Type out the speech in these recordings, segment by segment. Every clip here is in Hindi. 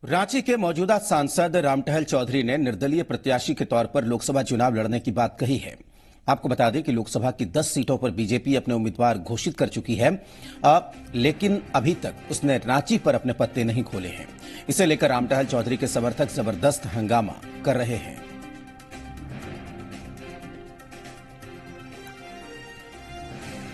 रांची के मौजूदा सांसद रामटहल चौधरी ने निर्दलीय प्रत्याशी के तौर पर लोकसभा चुनाव लड़ने की बात कही है। आपको बता दें कि लोकसभा की 10 सीटों पर बीजेपी अपने उम्मीदवार घोषित कर चुकी है, लेकिन अभी तक उसने रांची पर अपने पत्ते नहीं खोले हैं। इसे लेकर रामटहल चौधरी के समर्थक जबरदस्त हंगामा कर रहे हैं।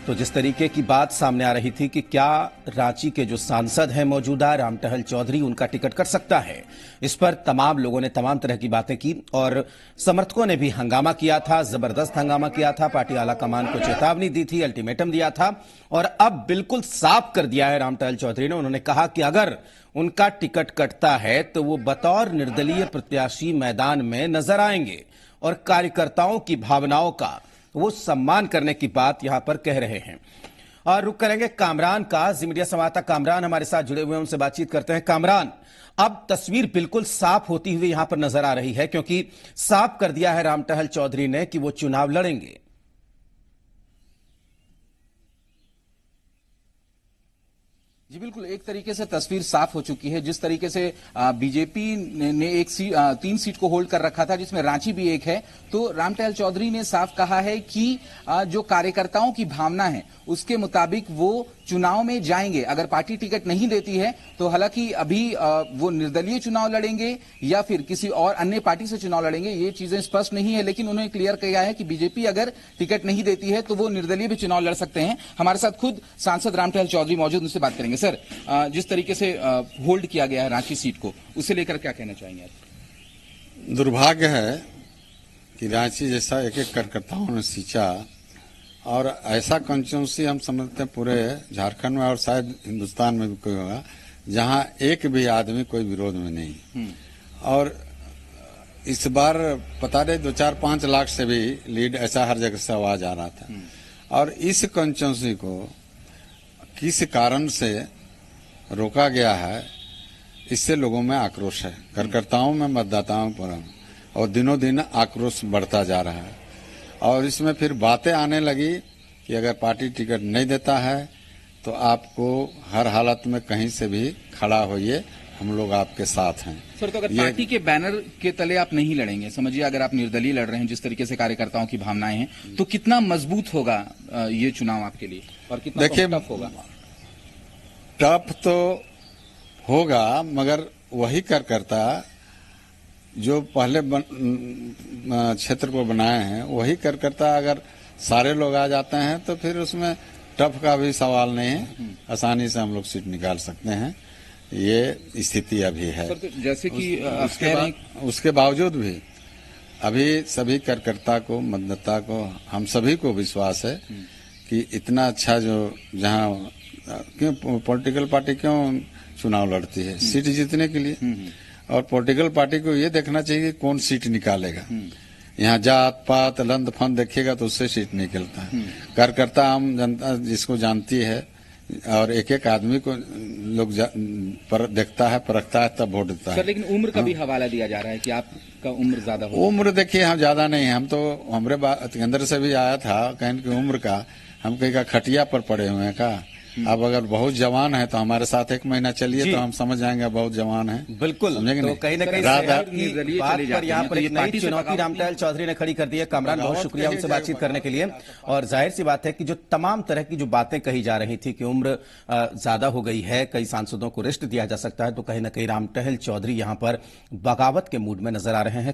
तो जिस तरीके की बात सामने आ रही थी कि क्या रांची के जो सांसद हैं मौजूदा रामटहल चौधरी, उनका टिकट कट सकता है, इस पर तमाम लोगों ने तमाम तरह की बातें की और समर्थकों ने भी हंगामा किया था, जबरदस्त हंगामा किया था। पार्टी आला कमान को चेतावनी दी थी, अल्टीमेटम दिया था और अब बिल्कुल साफ कर दिया है रामटहल चौधरी ने। उन्होंने कहा कि अगर उनका टिकट कटता है तो वो बतौर निर्दलीय प्रत्याशी मैदान में नजर आएंगे और कार्यकर्ताओं की भावनाओं का वो सम्मान करने की बात यहां पर कह रहे हैं। और रुक करेंगे कामरान का, जी मीडिया संवाददाता कामरान हमारे साथ जुड़े हुए हैं, उनसे बातचीत करते हैं। कामरान, अब तस्वीर बिल्कुल साफ होती हुई यहां पर नजर आ रही है, क्योंकि साफ कर दिया है रामटहल चौधरी ने कि वो चुनाव लड़ेंगे। जी बिल्कुल, एक तरीके से तस्वीर साफ हो चुकी है। जिस तरीके से बीजेपी ने तीन सीट को होल्ड कर रखा था, जिसमें रांची भी एक है, तो रामटहल चौधरी ने साफ कहा है कि जो कार्यकर्ताओं की भावना है उसके मुताबिक वो चुनाव में जाएंगे। अगर पार्टी टिकट नहीं देती है तो हालांकि अभी वो निर्दलीय चुनाव लड़ेंगे या फिर किसी और अन्य पार्टी से चुनाव लड़ेंगे, ये चीजें स्पष्ट नहीं है, लेकिन उन्होंने क्लियर किया है कि बीजेपी अगर टिकट नहीं देती है तो वो निर्दलीय भी चुनाव लड़ सकते हैं। हमारे साथ खुद सांसद रामटहल चौधरी मौजूद, उनसे बात करेंगे। सर, जिस तरीके से होल्ड किया गया है रांची सीट को, उसे लेकर क्या कहना चाहेंगे आप? दुर्भाग्य है कि रांची जैसा एक एक कार्यकर्ताओं ने सींचा और ऐसा कंस्टिट्यूंसी हम समझते हैं पूरे झारखंड में और शायद हिंदुस्तान में भी कोई होगा जहां एक भी आदमी कोई विरोध में नहीं। और इस बार पता नहीं 2-4-5 लाख से भी लीड, ऐसा हर जगह से आवाज आ रहा था। और इस कंस्टिट्यूंसी को किस कारण से रोका गया है, इससे लोगों में आक्रोश है, कार्यकर्ताओं में, मतदाताओं पर, और दिनों दिन आक्रोश बढ़ता जा रहा है। और इसमें फिर बातें आने लगी कि अगर पार्टी टिकट नहीं देता है तो आपको हर हालत में कहीं से भी खड़ा होइए, हम लोग आपके साथ हैं। सर, तो अगर पार्टी के बैनर के तले आप नहीं लड़ेंगे, समझिए अगर आप निर्दलीय लड़ रहे हैं, जिस तरीके से कार्यकर्ताओं की भावनाएं हैं, तो कितना मजबूत होगा ये चुनाव आपके लिए और कितना टफ होगा? टफ तो होगा, मगर वही कार्यकर्ता जो पहले क्षेत्र को बनाए हैं, वही कार्यकर्ता अगर सारे लोग आ जाते हैं तो फिर उसमें टफ का भी सवाल नहीं है, आसानी से हम लोग सीट निकाल सकते हैं। ये स्थिति अभी है। तो जैसे कि उसके बावजूद भी अभी सभी कार्यकर्ता को, मतदाता को, हम सभी को विश्वास है कि इतना अच्छा जो जहां क्यों पॉलिटिकल पार्टी क्यों चुनाव लड़ती है? सीट जीतने के लिए। और पॉलिटिकल पार्टी को ये देखना चाहिए कि कौन सीट निकालेगा। यहाँ जात पात लंद फंद देखेगा तो उससे सीट निकलता है। कार्यकर्ता आम जनता जिसको जानती है और एक एक आदमी को लोग देखता है, परखता है, तब वोट देता है। सर, लेकिन उम्र का भी हवाला दिया जा रहा है कि आपका उम्र ज्यादा हो। उम्र देखिए, हम ज्यादा नहीं है, हम तो हमारे केंद्र से भी आया था कहने की उम्र का, हम कहीं का खटिया पर पड़े हुए हैं का। अब अगर बहुत जवान है तो हमारे साथ 1 महीना चलिए तो हम समझ जाएंगे बहुत जवान है। बिल्कुल, तो कहीं ना कहीं बात पर यहाँ पर एक नई चुनौती रामटहल चौधरी ने खड़ी कर दी है। कामरान, बहुत शुक्रिया उनसे बातचीत करने के लिए। और जाहिर सी बात है कि जो तमाम तरह की जो बातें कही जा रही थी कि उम्र ज्यादा हो गई है, कई सांसदों को रिश्त दिया जा सकता है, तो कहीं ना कहीं रामटहल चौधरी यहाँ पर बगावत के मूड में नजर आ रहे हैं।